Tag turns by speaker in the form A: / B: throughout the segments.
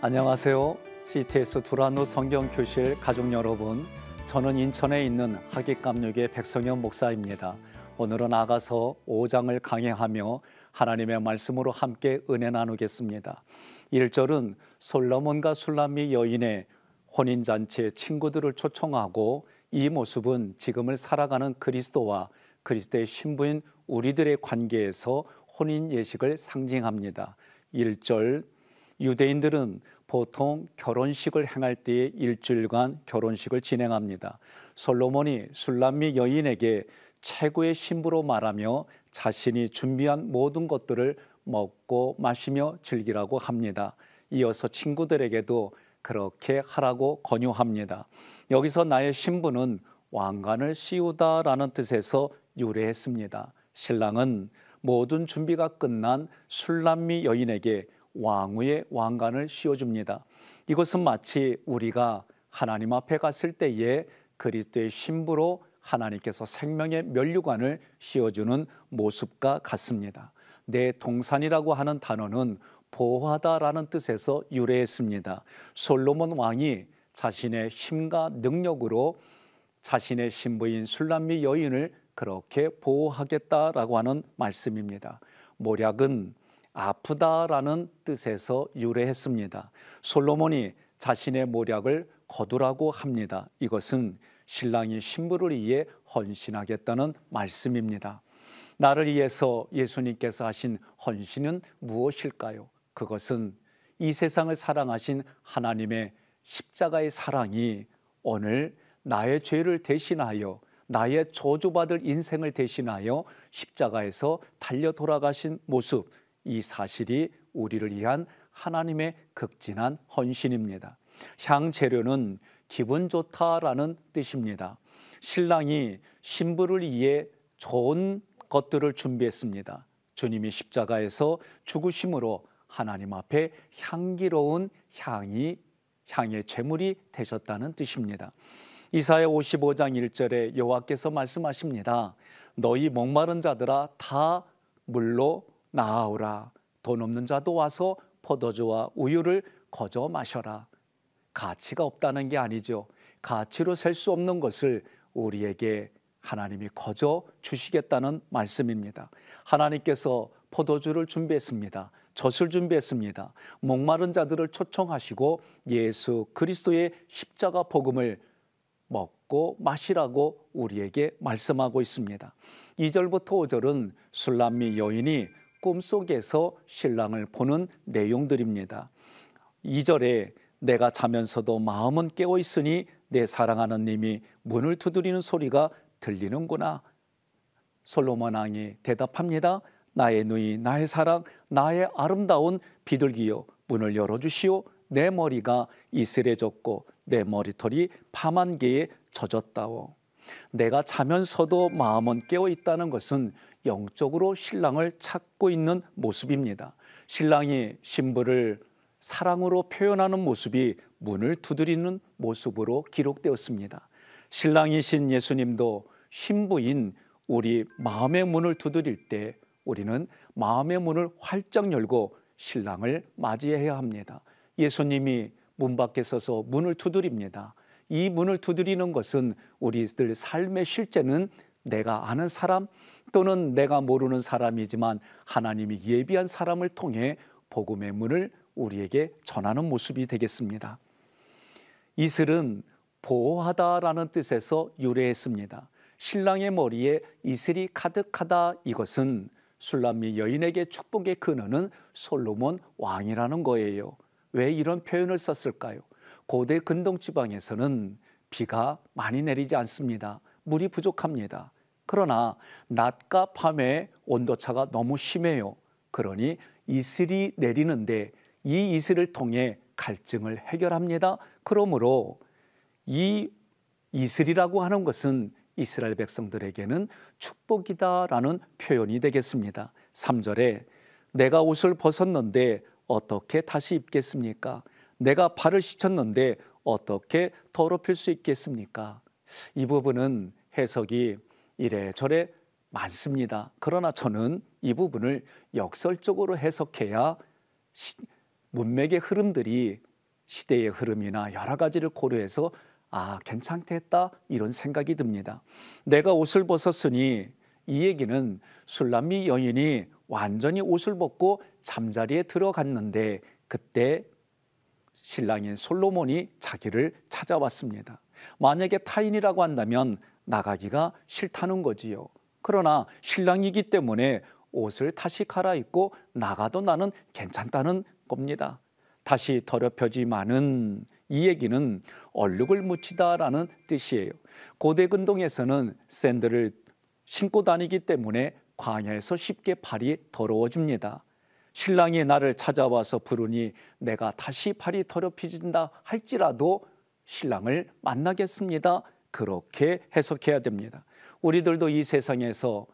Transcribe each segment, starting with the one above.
A: 안녕하세요. CTS 두란노 성경교실 가족 여러분, 저는 인천에 있는 하깃감육의 백성현 목사입니다. 오늘은 아가서 5장을 강해하며 하나님의 말씀으로 함께 은혜 나누겠습니다. 1절은 솔로몬과 술람미 여인의 혼인잔치에 친구들을 초청하고, 이 모습은 지금을 살아가는 그리스도와 그리스도의 신부인 우리들의 관계에서 혼인 예식을 상징합니다. 1절, 유대인들은 보통 결혼식을 행할 때에 일주일간 결혼식을 진행합니다. 솔로몬이 술람미 여인에게 최고의 신부로 말하며 자신이 준비한 모든 것들을 먹고 마시며 즐기라고 합니다. 이어서 친구들에게도 그렇게 하라고 권유합니다. 여기서 나의 신부는 왕관을 씌우다라는 뜻에서 유래했습니다. 신랑은 모든 준비가 끝난 술람미 여인에게 왕후의 왕관을 씌워줍니다. 이것은 마치 우리가 하나님 앞에 갔을 때에 그리스도의 신부로 하나님께서 생명의 면류관을 씌워주는 모습과 같습니다. 내 동산이라고 하는 단어는 보호하다라는 뜻에서 유래했습니다. 솔로몬 왕이 자신의 힘과 능력으로 자신의 신부인 술람미 여인을 그렇게 보호하겠다라고 하는 말씀입니다. 모략은 아프다라는 뜻에서 유래했습니다. 솔로몬이 자신의 모략을 거두라고 합니다. 이것은 신랑이 신부를 위해 헌신하겠다는 말씀입니다. 나를 위해서 예수님께서 하신 헌신은 무엇일까요? 그것은 이 세상을 사랑하신 하나님의 십자가의 사랑이 오늘 나의 죄를 대신하여, 나의 저주받을 인생을 대신하여 십자가에서 달려 돌아가신 모습, 이 사실이 우리를 위한 하나님의 극진한 헌신입니다. 향재료는 기분 좋다라는 뜻입니다. 신랑이 신부를 위해 좋은 것들을 준비했습니다. 주님이 십자가에서 죽으심으로 하나님 앞에 향기로운 향의 제물이 되셨다는 뜻입니다. 이사야 55장 1절에 여호와께서 말씀하십니다. 너희 목마른 자들아 다 물로 나아오라. 돈 없는 자도 와서 포도주와 우유를 거저 마셔라. 가치가 없다는 게 아니죠. 가치로 셀 수 없는 것을 우리에게 하나님이 거저 주시겠다는 말씀입니다. 하나님께서 포도주를 준비했습니다. 젖을 준비했습니다. 목마른 자들을 초청하시고 예수 그리스도의 십자가 복음을 먹고 마시라고 우리에게 말씀하고 있습니다. 2절부터 5절은 술람미 여인이 꿈속에서 신랑을 보는 내용들입니다. 2절에 내가 자면서도 마음은 깨어 있으니 내 사랑하는 님이 문을 두드리는 소리가 들리는구나. 솔로몬 왕이 대답합니다. 나의 누이, 나의 사랑, 나의 아름다운 비둘기여, 문을 열어주시오. 내 머리가 이슬해졌고 내 머리털이 밤한 개에 젖었다오. 내가 자면서도 마음은 깨어 있다는 것은 영적으로 신랑을 찾고 있는 모습입니다. 신랑이 신부를 사랑으로 표현하는 모습이 문을 두드리는 모습으로 기록되었습니다. 신랑이신 예수님도 신부인 우리 마음의 문을 두드릴 때 우리는 마음의 문을 활짝 열고 신랑을 맞이해야 합니다. 예수님이 문 밖에 서서 문을 두드립니다. 이 문을 두드리는 것은 우리들 삶의 실제는 내가 아는 사람 또는 내가 모르는 사람이지만 하나님이 예비한 사람을 통해 복음의 문을 우리에게 전하는 모습이 되겠습니다. 이슬은 보호하다라는 뜻에서 유래했습니다. 신랑의 머리에 이슬이 가득하다, 이것은 술람미 여인에게 축복의 근원은 솔로몬 왕이라는 거예요. 왜 이런 표현을 썼을까요? 고대 근동지방에서는 비가 많이 내리지 않습니다. 물이 부족합니다. 그러나 낮과 밤의 온도차가 너무 심해요. 그러니 이슬이 내리는데 이 이슬을 통해 갈증을 해결합니다. 그러므로 이 이슬이라고 하는 것은 이스라엘 백성들에게는 축복이다라는 표현이 되겠습니다. 3절에 내가 옷을 벗었는데 어떻게 다시 입겠습니까? 내가 발을 씻었는데 어떻게 더럽힐 수 있겠습니까? 이 부분은 해석이 이래저래 많습니다. 그러나 저는 이 부분을 역설적으로 해석해야 문맥의 흐름들이 시대의 흐름이나 여러 가지를 고려해서 괜찮겠다 이런 생각이 듭니다. 내가 옷을 벗었으니 이 얘기는 술람미 여인이 완전히 옷을 벗고 잠자리에 들어갔는데 그때 신랑인 솔로몬이 자기를 찾아왔습니다. 만약에 타인이라고 한다면 나가기가 싫다는 거지요. 그러나 신랑이기 때문에 옷을 다시 갈아입고 나가도 나는 괜찮다는 겁니다. 다시 더럽혀지만은 이 얘기는 얼룩을 묻히다라는 뜻이에요. 고대 근동에서는 샌들을 신고 다니기 때문에 광야에서 쉽게 발이 더러워집니다. 신랑이 나를 찾아와서 부르니 내가 다시 발이 더럽혀진다 할지라도 신랑을 만나겠습니다. 그렇게 해석해야 됩니다. 우리들도 이 세상에서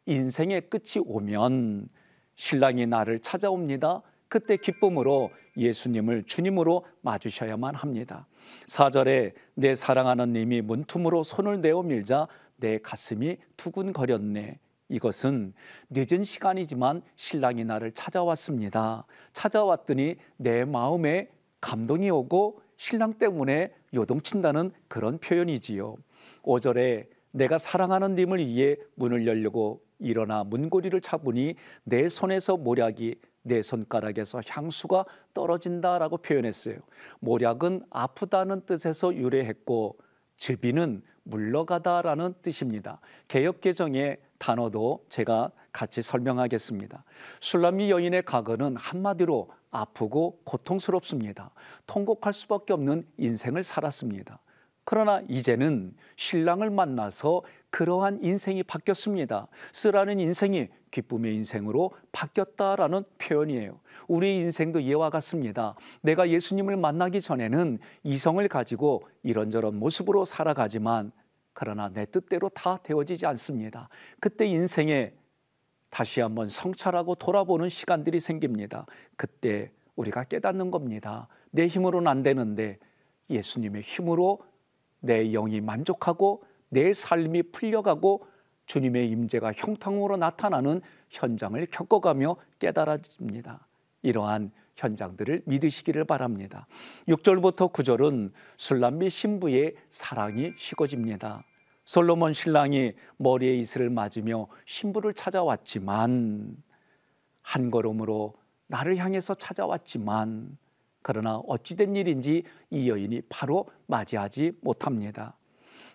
A: 인생의 끝이 오면 신랑이 나를 찾아옵니다. 그때 기쁨으로 예수님을 주님으로 맞으셔야만 합니다. 4절에 내 사랑하는 님이 문틈으로 손을 내어 밀자 내 가슴이 두근거렸네. 이것은 늦은 시간이지만 신랑이 나를 찾아왔습니다. 찾아왔더니 내 마음에 감동이 오고 신랑 때문에 요동친다는 그런 표현이지요. 5절에 내가 사랑하는 님을 위해 문을 열려고 일어나 문고리를 잡으니 내 손에서 모략이 내 손가락에서 향수가 떨어진다라고 표현했어요. 모략은 아프다는 뜻에서 유래했고 즙이는 물러가다라는 뜻입니다. 개역개정의 단어도 제가 같이 설명하겠습니다. 술람미 여인의 과거는 한마디로 아프고 고통스럽습니다. 통곡할 수밖에 없는 인생을 살았습니다. 그러나 이제는 신랑을 만나서 그러한 인생이 바뀌었습니다. 쓰라는 인생이 기쁨의 인생으로 바뀌었다라는 표현이에요. 우리의 인생도 이와 같습니다. 내가 예수님을 만나기 전에는 이성을 가지고 이런저런 모습으로 살아가지만 그러나 내 뜻대로 다 되어지지 않습니다. 그때 인생에 다시 한번 성찰하고 돌아보는 시간들이 생깁니다. 그때 우리가 깨닫는 겁니다. 내 힘으로는 안 되는데 예수님의 힘으로 내 영이 만족하고 내 삶이 풀려가고 주님의 임재가 형통으로 나타나는 현장을 겪어가며 깨달아집니다. 이러한 현장들을 믿으시기를 바랍니다. 6절부터 9절은 술람미 신부의 사랑이 식어집니다. 솔로몬 신랑이 머리에 이슬을 맞으며 신부를 찾아왔지만 한 걸음으로 나를 향해서 찾아왔지만 그러나 어찌된 일인지 이 여인이 바로 맞이하지 못합니다.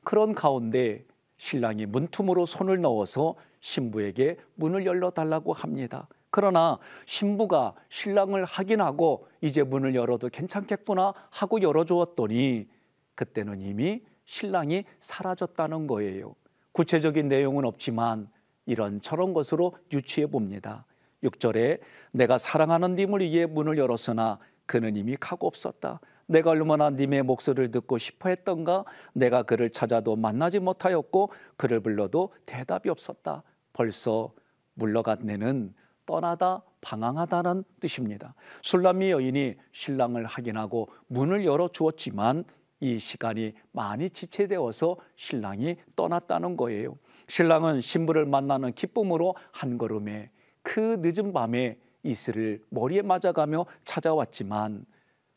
A: 그런 가운데 신랑이 문틈으로 손을 넣어서 신부에게 문을 열어달라고 합니다. 그러나 신부가 신랑을 확인하고 이제 문을 열어도 괜찮겠구나 하고 열어주었더니 그때는 이미 신랑이 사라졌다는 거예요. 구체적인 내용은 없지만 이런저런 것으로 유추해 봅니다. 6절에 내가 사랑하는 님을 위해 문을 열었으나 그는 이미 가고 없었다. 내가 얼마나 님의 목소리를 듣고 싶어 했던가. 내가 그를 찾아도 만나지 못하였고 그를 불러도 대답이 없었다. 벌써 물러갔네는 떠나다 방황하다는 뜻입니다. 술람미 여인이 신랑을 확인하고 문을 열어주었지만 이 시간이 많이 지체되어서 신랑이 떠났다는 거예요. 신랑은 신부를 만나는 기쁨으로 한 걸음에 그 늦은 밤에 이슬을 머리에 맞아가며 찾아왔지만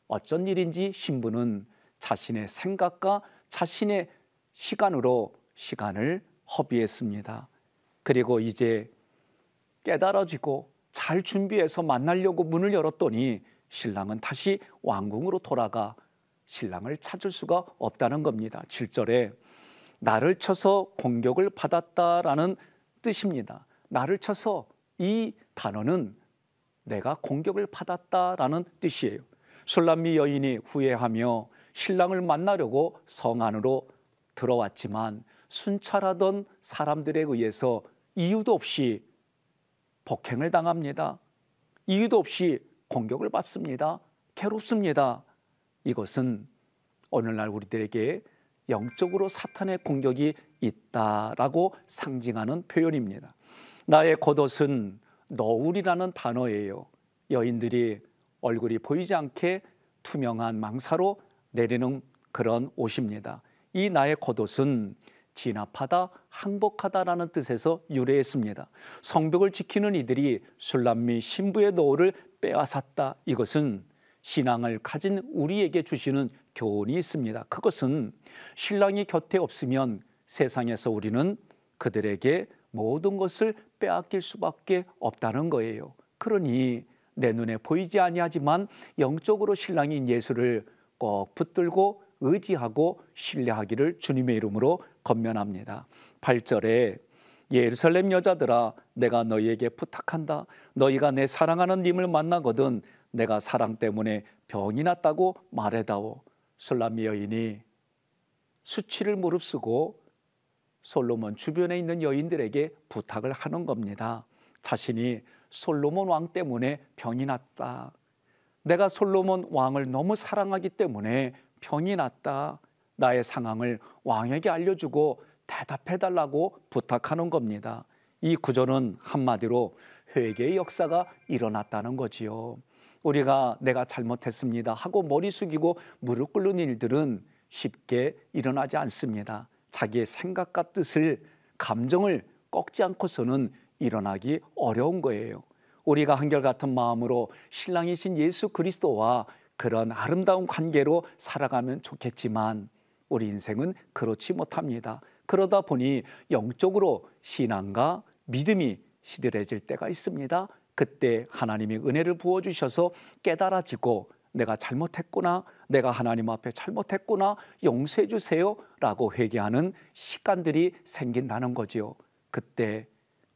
A: 어쩐 일인지 신부는 자신의 생각과 자신의 시간으로 시간을 허비했습니다. 그리고 이제 깨달아지고 잘 준비해서 만나려고 문을 열었더니 신랑은 다시 왕궁으로 돌아가 신랑을 찾을 수가 없다는 겁니다. 7절에 나를 쳐서 공격을 받았다라는 뜻입니다. 나를 쳐서 이 단어는 내가 공격을 받았다라는 뜻이에요. 술람미 여인이 후회하며 신랑을 만나려고 성 안으로 들어왔지만 순찰하던 사람들에 의해서 이유도 없이 폭행을 당합니다. 이유도 없이 공격을 받습니다. 괴롭습니다. 이것은 오늘날 우리들에게 영적으로 사탄의 공격이 있다라고 상징하는 표현입니다. 나의 겉옷은 너울이라는 단어예요. 여인들이 얼굴이 보이지 않게 투명한 망사로 내리는 그런 옷입니다. 이 나의 겉옷은 진압하다, 항복하다라는 뜻에서 유래했습니다. 성벽을 지키는 이들이 술람미 신부의 노를 빼앗았다. 이것은 신앙을 가진 우리에게 주시는 교훈이 있습니다. 그것은 신랑이 곁에 없으면 세상에서 우리는 그들에게 모든 것을 빼앗길 수밖에 없다는 거예요. 그러니 내 눈에 보이지 아니하지만 영적으로 신랑인 예수를 꼭 붙들고 의지하고 신뢰하기를 주님의 이름으로 권면합니다. 8절에 예루살렘 여자들아 내가 너희에게 부탁한다. 너희가 내 사랑하는 님을 만나거든 내가 사랑 때문에 병이 났다고 말해다오. 술람미 여인이 수치를 무릅쓰고 솔로몬 주변에 있는 여인들에게 부탁을 하는 겁니다. 자신이 솔로몬 왕 때문에 병이 났다. 내가 솔로몬 왕을 너무 사랑하기 때문에 병이 났다. 나의 상황을 왕에게 알려주고 대답해달라고 부탁하는 겁니다. 이 구절은 한마디로 회개의 역사가 일어났다는 거지요. 우리가 내가 잘못했습니다 하고 머리 숙이고 무릎 꿇는 일들은 쉽게 일어나지 않습니다. 자기의 생각과 뜻을, 감정을 꺾지 않고서는 일어나기 어려운 거예요. 우리가 한결같은 마음으로 신랑이신 예수 그리스도와 그런 아름다운 관계로 살아가면 좋겠지만 우리 인생은 그렇지 못합니다. 그러다 보니 영적으로 신앙과 믿음이 시들해질 때가 있습니다. 그때 하나님이 은혜를 부어주셔서 깨달아지고 내가 잘못했구나, 내가 하나님 앞에 잘못했구나, 용서해 주세요 라고 회개하는 시간들이 생긴다는 거지요. 그때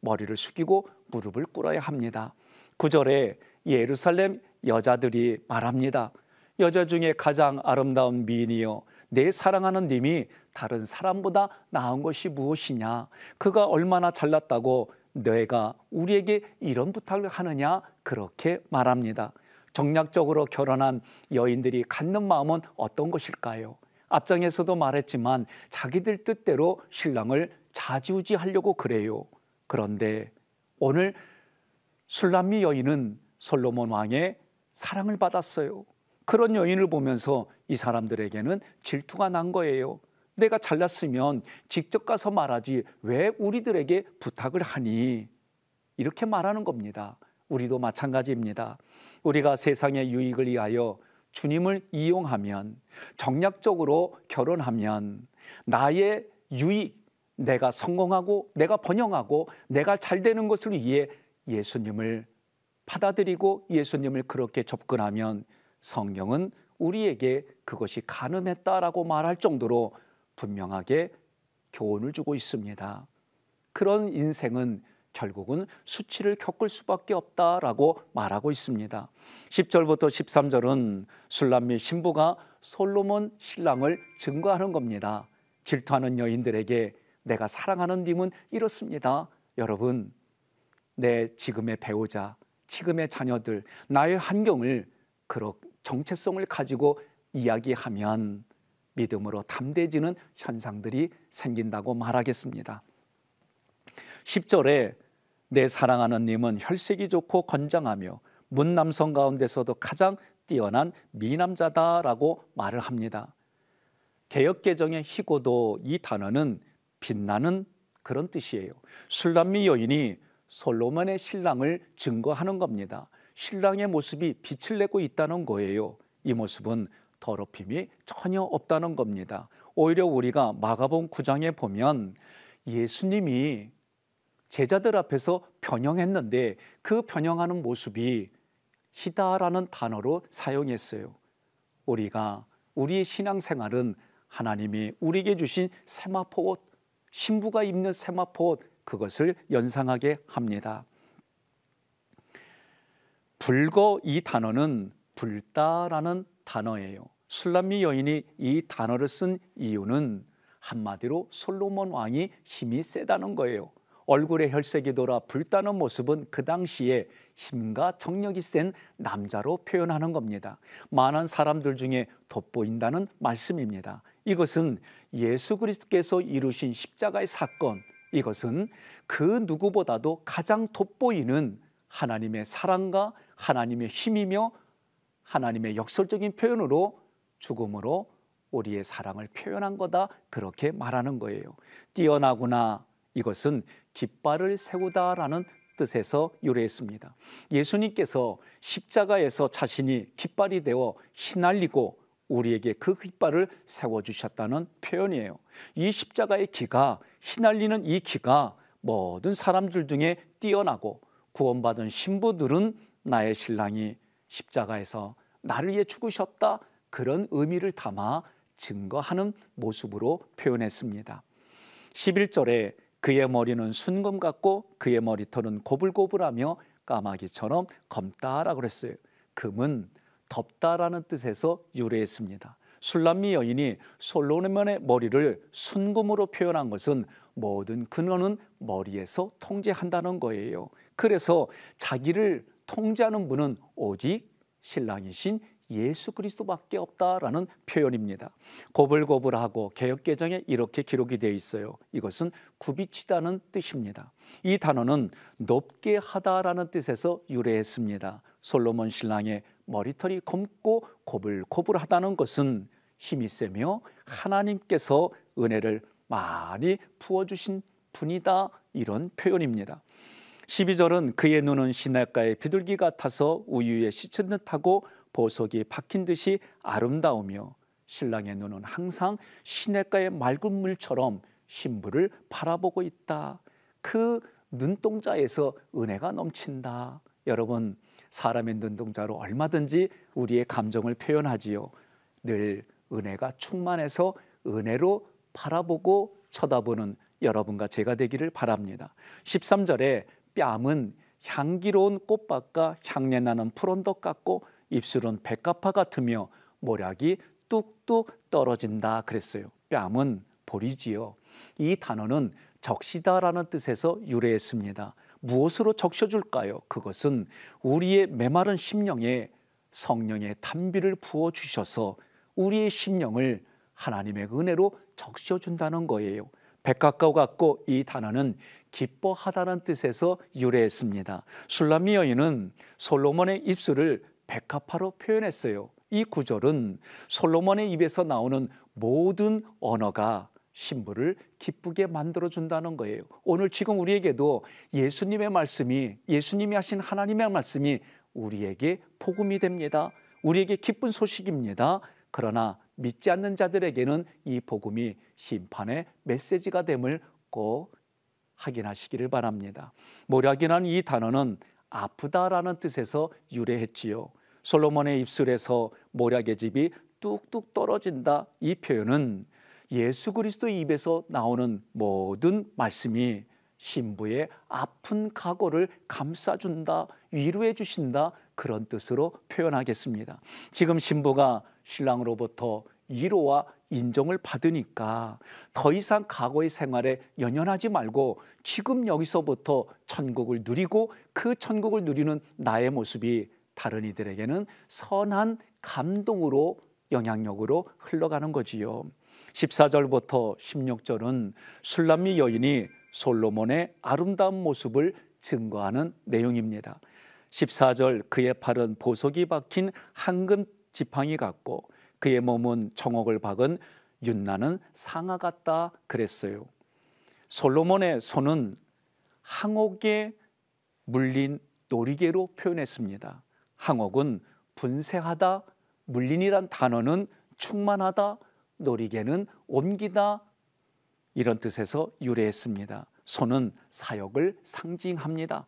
A: 머리를 숙이고 무릎을 꿇어야 합니다. 9절에 예루살렘 여자들이 말합니다. 여자 중에 가장 아름다운 미인이여 내 사랑하는 님이 다른 사람보다 나은 것이 무엇이냐, 그가 얼마나 잘났다고 너희가 우리에게 이런 부탁을 하느냐, 그렇게 말합니다. 정략적으로 결혼한 여인들이 갖는 마음은 어떤 것일까요? 앞장에서도 말했지만 자기들 뜻대로 신랑을 좌지우지하려고 그래요. 그런데 오늘 술람미 여인은 솔로몬 왕의 사랑을 받았어요. 그런 여인을 보면서 이 사람들에게는 질투가 난 거예요. 내가 잘났으면 직접 가서 말하지 왜 우리들에게 부탁을 하니? 이렇게 말하는 겁니다. 우리도 마찬가지입니다. 우리가 세상의 유익을 위하여 주님을 이용하면, 정략적으로 결혼하면 나의 유익, 내가 성공하고 내가 번영하고 내가 잘 되는 것을 위해 예수님을 받아들이고 예수님을 그렇게 접근하면 성경은 우리에게 그것이 간음했다라고 말할 정도로 분명하게 교훈을 주고 있습니다. 그런 인생은 결국은 수치를 겪을 수밖에 없다라고 말하고 있습니다. 10절부터 13절은 술람미 신부가 솔로몬 신랑을 증거하는 겁니다. 질투하는 여인들에게 내가 사랑하는 님은 이렇습니다. 여러분, 내 지금의 배우자, 지금의 자녀들, 나의 환경을 그런 정체성을 가지고 이야기하면 믿음으로 담대해지는 현상들이 생긴다고 말하겠습니다. 10절에 내 사랑하는 님은 혈색이 좋고 건장하며 문남성 가운데서도 가장 뛰어난 미남자다라고 말을 합니다. 개역개정의 희고도 이 단어는 빛나는 그런 뜻이에요. 술람미 여인이 솔로몬의 신랑을 증거하는 겁니다. 신랑의 모습이 빛을 내고 있다는 거예요. 이 모습은 더럽힘이 전혀 없다는 겁니다. 오히려 우리가 마가복음 9장에 보면 예수님이 제자들 앞에서 변형했는데 그 변형하는 모습이 희다라는 단어로 사용했어요. 우리가 우리의 신앙생활은 하나님이 우리에게 주신 세마포옷, 신부가 입는 세마포옷, 그것을 연상하게 합니다. 붉어, 이 단어는 붉다라는 단어예요. 술람미 여인이 이 단어를 쓴 이유는 한마디로 솔로몬 왕이 힘이 세다는 거예요. 얼굴에 혈색이 돌아 붉다는 모습은 그 당시에 힘과 정력이 센 남자로 표현하는 겁니다. 많은 사람들 중에 돋보인다는 말씀입니다. 이것은 예수 그리스도께서 이루신 십자가의 사건, 이것은 그 누구보다도 가장 돋보이는 하나님의 사랑과 하나님의 힘이며 하나님의 역설적인 표현으로 죽음으로 우리의 사랑을 표현한 거다, 그렇게 말하는 거예요. 뛰어나구나, 이것은 깃발을 세우다라는 뜻에서 유래했습니다. 예수님께서 십자가에서 자신이 깃발이 되어 휘날리고 우리에게 그 깃발을 세워주셨다는 표현이에요. 이 십자가의 기가, 휘날리는 이 기가 모든 사람들 중에 뛰어나고 구원받은 신부들은 나의 신랑이 십자가에서 나를 위해 죽으셨다, 그런 의미를 담아 증거하는 모습으로 표현했습니다. 11절에 그의 머리는 순금 같고 그의 머리털은 고불고불하며 까마귀처럼 검다라고 그랬어요. 금은 덥다라는 뜻에서 유래했습니다. 술람미 여인이 솔로몬의 머리를 순금으로 표현한 것은 모든 근원은 머리에서 통제한다는 거예요. 그래서 자기를 통제하는 분은 오직 신랑이신 예수 그리스도밖에 없다라는 표현입니다. 고불고불하고 개역개정에 이렇게 기록이 되어 있어요. 이것은 굽이치다는 뜻입니다. 이 단어는 높게 하다라는 뜻에서 유래했습니다. 솔로몬 신랑의 머리털이 검고 고불고불하다는 것은 힘이 세며 하나님께서 은혜를 많이 부어주신 분이다, 이런 표현입니다. 12절은 그의 눈은 시냇가의 비둘기 같아서 우유에 씻은 듯하고 보석이 박힌 듯이 아름다우며 신랑의 눈은 항상 시냇가의 맑은 물처럼 신부를 바라보고 있다. 그 눈동자에서 은혜가 넘친다. 여러분, 사람의 눈동자로 얼마든지 우리의 감정을 표현하지요. 늘 은혜가 충만해서 은혜로 바라보고 쳐다보는 여러분과 제가 되기를 바랍니다. 13절에 뺨은 향기로운 꽃밭과 향내나는 푸른떡 같고 입술은 백합화 같으며 모략이 뚝뚝 떨어진다 그랬어요. 뺨은 볼이지요. 이 단어는 적시다라는 뜻에서 유래했습니다. 무엇으로 적셔줄까요? 그것은 우리의 메마른 심령에 성령의 단비를 부어주셔서 우리의 심령을 하나님의 은혜로 적셔준다는 거예요. 백합과 같고 이 단어는 기뻐하다는 뜻에서 유래했습니다. 술람미 여인은 솔로몬의 입술을 백합화로 표현했어요. 이 구절은 솔로몬의 입에서 나오는 모든 언어가 신부를 기쁘게 만들어준다는 거예요. 오늘 지금 우리에게도 예수님의 말씀이, 예수님이 하신 하나님의 말씀이 우리에게 복음이 됩니다. 우리에게 기쁜 소식입니다. 그러나 믿지 않는 자들에게는 이 복음이 심판의 메시지가 됨을 꼭 확인하시기를 바랍니다. 모략이라는 이 단어는 아프다라는 뜻에서 유래했지요. 솔로몬의 입술에서 모략의 즙이 뚝뚝 떨어진다, 이 표현은 예수 그리스도의 입에서 나오는 모든 말씀이 신부의 아픈 각오를 감싸준다, 위로해 주신다, 그런 뜻으로 표현하겠습니다. 지금 신부가 신랑으로부터 위로와 인정을 받으니까 더 이상 과거의 생활에 연연하지 말고 지금 여기서부터 천국을 누리고 그 천국을 누리는 나의 모습이 다른 이들에게는 선한 감동으로, 영향력으로 흘러가는 거지요. 14절부터 16절은 술람미 여인이 솔로몬의 아름다운 모습을 증거하는 내용입니다. 14절 그의 팔은 보석이 박힌 황금 지팡이 같고 그의 몸은 청옥을 박은 윤나는 상아 같다 그랬어요. 솔로몬의 손은 항옥에 물린 놀이개로 표현했습니다. 항옥은 분쇄하다, 물린이란 단어는 충만하다, 놀이개는 옮기다, 이런 뜻에서 유래했습니다. 손은 사역을 상징합니다.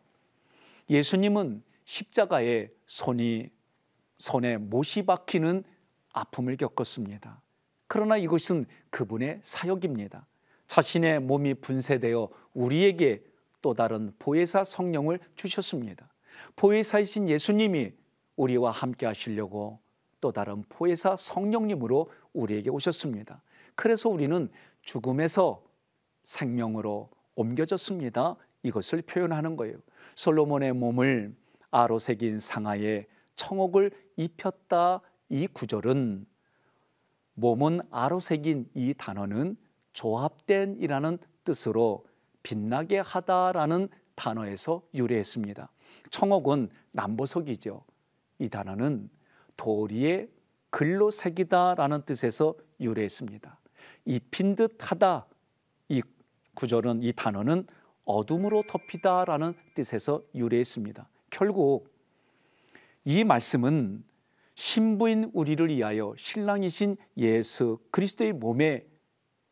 A: 예수님은 십자가에 손에 못이 박히는 아픔을 겪었습니다. 그러나 이것은 그분의 사역입니다. 자신의 몸이 분쇄되어 우리에게 또 다른 보혜사 성령을 주셨습니다. 보혜사이신 예수님이 우리와 함께 하시려고 또 다른 보혜사 성령님으로 우리에게 오셨습니다. 그래서 우리는 죽음에서 생명으로 옮겨졌습니다. 이것을 표현하는 거예요. 솔로몬의 몸을 아로 새긴 상아에 청옥을 입혔다, 이 구절은 몸은 아로 새긴 이 단어는 조합된 이라는 뜻으로 빛나게 하다라는 단어에서 유래했습니다. 청옥은 남보석이죠. 이 단어는 도리에 글로 새기다라는 뜻에서 유래했습니다. 입힌 듯 하다, 이 구절은, 이 단어는 어둠으로 덮이다라는 뜻에서 유래했습니다. 결국 이 말씀은 신부인 우리를 위하여 신랑이신 예수 그리스도의 몸에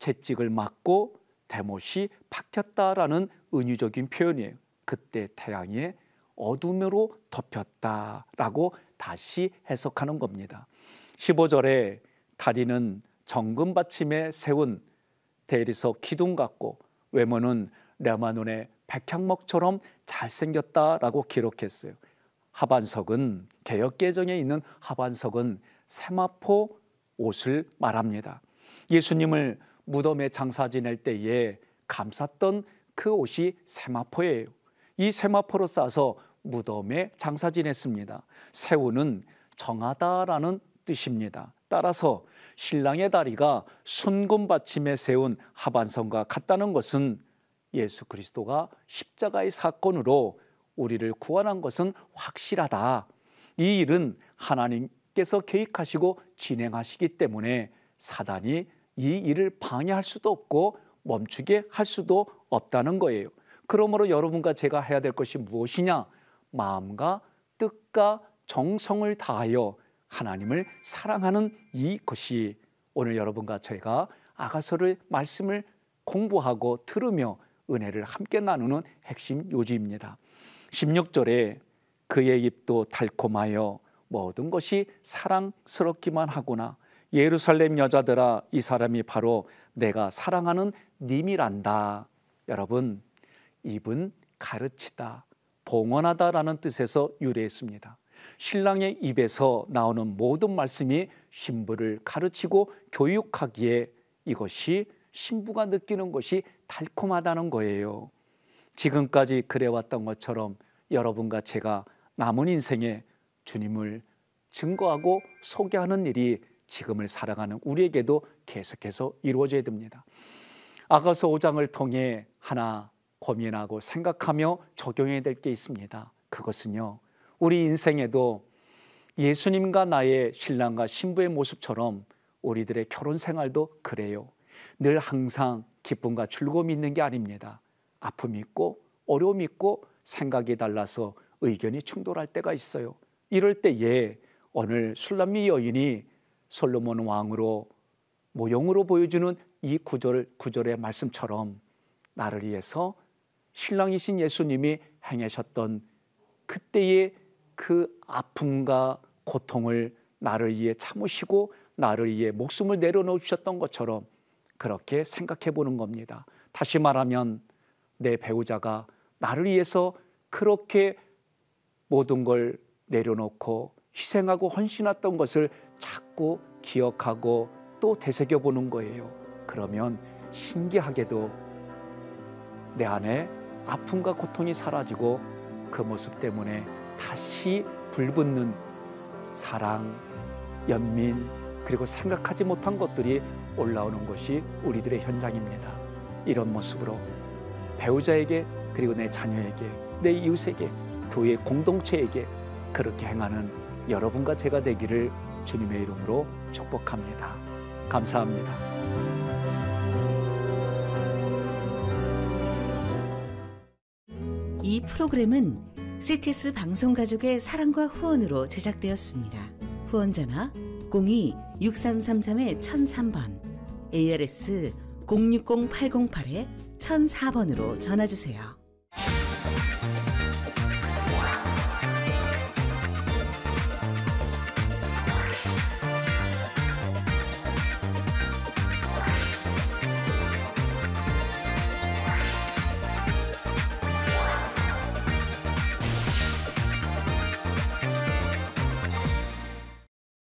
A: 채찍을 맞고 대못이 박혔다라는 은유적인 표현이에요. 그때 태양이 어둠으로 덮였다라고 다시 해석하는 겁니다. 15절에 다리는 정금 받침에 세운 대리석 기둥 같고 외모는 레바논의 백향목처럼 잘생겼다라고 기록했어요. 하반석은 개역개정에 있는 하반석은 세마포 옷을 말합니다. 예수님을 무덤에 장사 지낼 때에 감쌌던 그 옷이 세마포예요. 이 세마포로 싸서 무덤에 장사 지냈습니다. 세우는 정하다라는 뜻입니다. 따라서 신랑의 다리가 순금 받침에 세운 하반석과 같다는 것은 예수 그리스도가 십자가의 사건으로 우리를 구원한 것은 확실하다. 이 일은 하나님께서 계획하시고 진행하시기 때문에 사단이 이 일을 방해할 수도 없고 멈추게 할 수도 없다는 거예요. 그러므로 여러분과 제가 해야 될 것이 무엇이냐? 마음과 뜻과 정성을 다하여 하나님을 사랑하는 이것이 오늘 여러분과 저희가 아가서의 말씀을 공부하고 들으며 은혜를 함께 나누는 핵심 요지입니다. 16절에 그의 입도 달콤하여 모든 것이 사랑스럽기만 하구나. 예루살렘 여자들아, 이 사람이 바로 내가 사랑하는 님이란다. 여러분, 입은 가르치다, 봉헌하다라는 뜻에서 유래했습니다. 신랑의 입에서 나오는 모든 말씀이 신부를 가르치고 교육하기에 이것이 신부가 느끼는 것이 달콤하다는 거예요. 지금까지 그래왔던 것처럼 여러분과 제가 남은 인생에 주님을 증거하고 소개하는 일이 지금을 살아가는 우리에게도 계속해서 이루어져야 됩니다. 아가서 5장을 통해 하나 고민하고 생각하며 적용해야 될 게 있습니다. 그것은요, 우리 인생에도 예수님과 나의 신랑과 신부의 모습처럼 우리들의 결혼 생활도 그래요. 늘 항상 기쁨과 즐거움이 있는 게 아닙니다. 아픔이 있고 어려움이 있고 생각이 달라서 의견이 충돌할 때가 있어요. 이럴 때에 오늘 술람미 여인이 솔로몬 왕으로 모형으로 보여주는 이 구절의 말씀처럼 나를 위해서 신랑이신 예수님이 행하셨던 그때의 그 아픔과 고통을 나를 위해 참으시고 나를 위해 목숨을 내려놓으셨던 것처럼 그렇게 생각해 보는 겁니다. 다시 말하면 내 배우자가 나를 위해서 그렇게 모든 걸 내려놓고 희생하고 헌신했던 것을 자꾸 기억하고 또 되새겨보는 거예요. 그러면 신기하게도 내 안에 아픔과 고통이 사라지고 그 모습 때문에 다시 불붙는 사랑, 연민, 그리고 생각하지 못한 것들이 올라오는 것이 우리들의 현장입니다. 이런 모습으로 배우자에게, 그리고 내 자녀에게, 내 이웃에게, 교회 공동체에게 그렇게 행하는 여러분과 제가 되기를 주님의 이름으로 축복합니다. 감사합니다.
B: 이 프로그램은 CTS 방송가족의 사랑과 후원으로 제작되었습니다. 후원전화 02-6333-1003번, ARS 060-808-1004번으로 전화주세요.